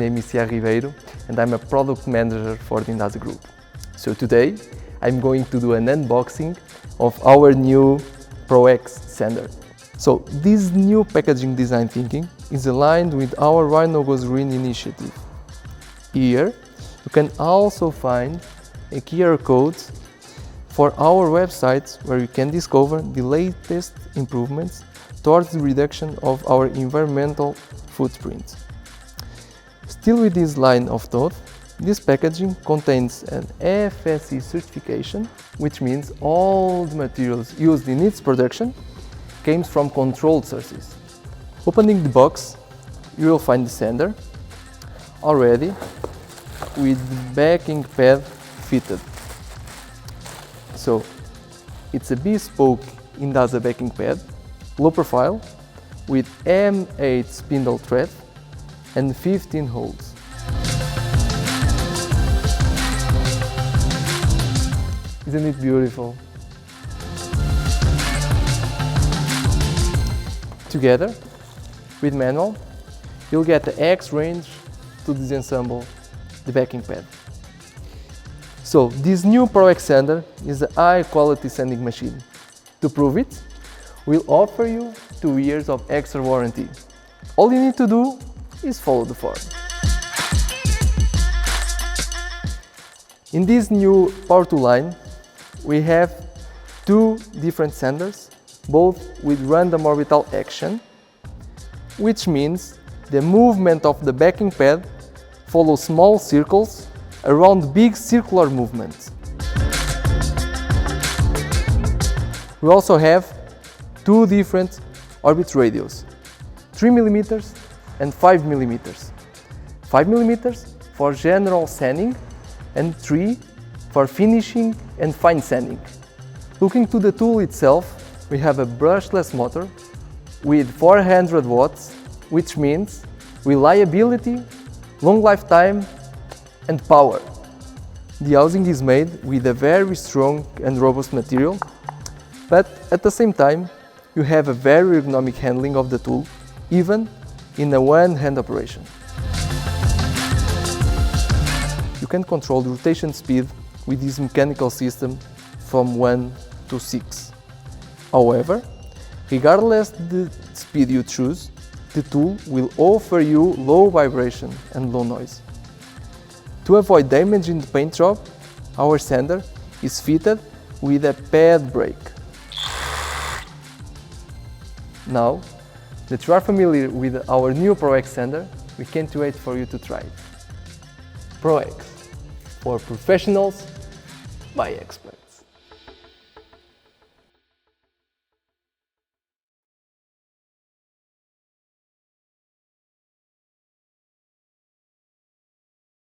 name is Seh Dir and I'm a product manager for the INDASA group. So today I'm going to do an unboxing of our new Pro X sander. So this new packaging design thinking is aligned with our Why No Goes Green initiative. Here you can also find a QR code for our website where you can discover the latest improvements towards the reduction of our environmental footprint. Still with this line of thought, this packaging contains an FSC certification, which means all the materials used in its production came from controlled sources. Opening the box, you will find the sander already with the backing pad fitted. So it's a bespoke INDASA backing pad, low profile, with M8 spindle thread and 15 holes. Isn't it beautiful? Together with manual, you'll get the X range to disassemble the backing pad. So this new Pro X sander is a high quality sanding machine. To prove it, we'll offer you 2 years of extra warranty. All you need to do is follow the form. In this new Power Tool line, we have 2 different sanders, both with random orbital action, which means the movement of the backing pad follows small circles around big circular movements. We also have 2 different orbit radius, 3 mm and 5 mm. 5 mm for general sanding and 3 for finishing and fine sanding. Looking to the tool itself, we have a brushless motor with 400 watts, which means reliability, long lifetime and power. The housing is made with a very strong and robust material, but at the same time you have a very ergonomic handling of the tool, even in a one-hand operation. You can control the rotation speed with this mechanical system from 1 to 6. However, regardless the speed you choose, the tool will offer you low vibration and low noise. To avoid damage in the paint job, our sander is fitted with a pad brake. Now that you are familiar with our new Pro X sander, we can't wait for you to try it. Pro X, for professionals by experts.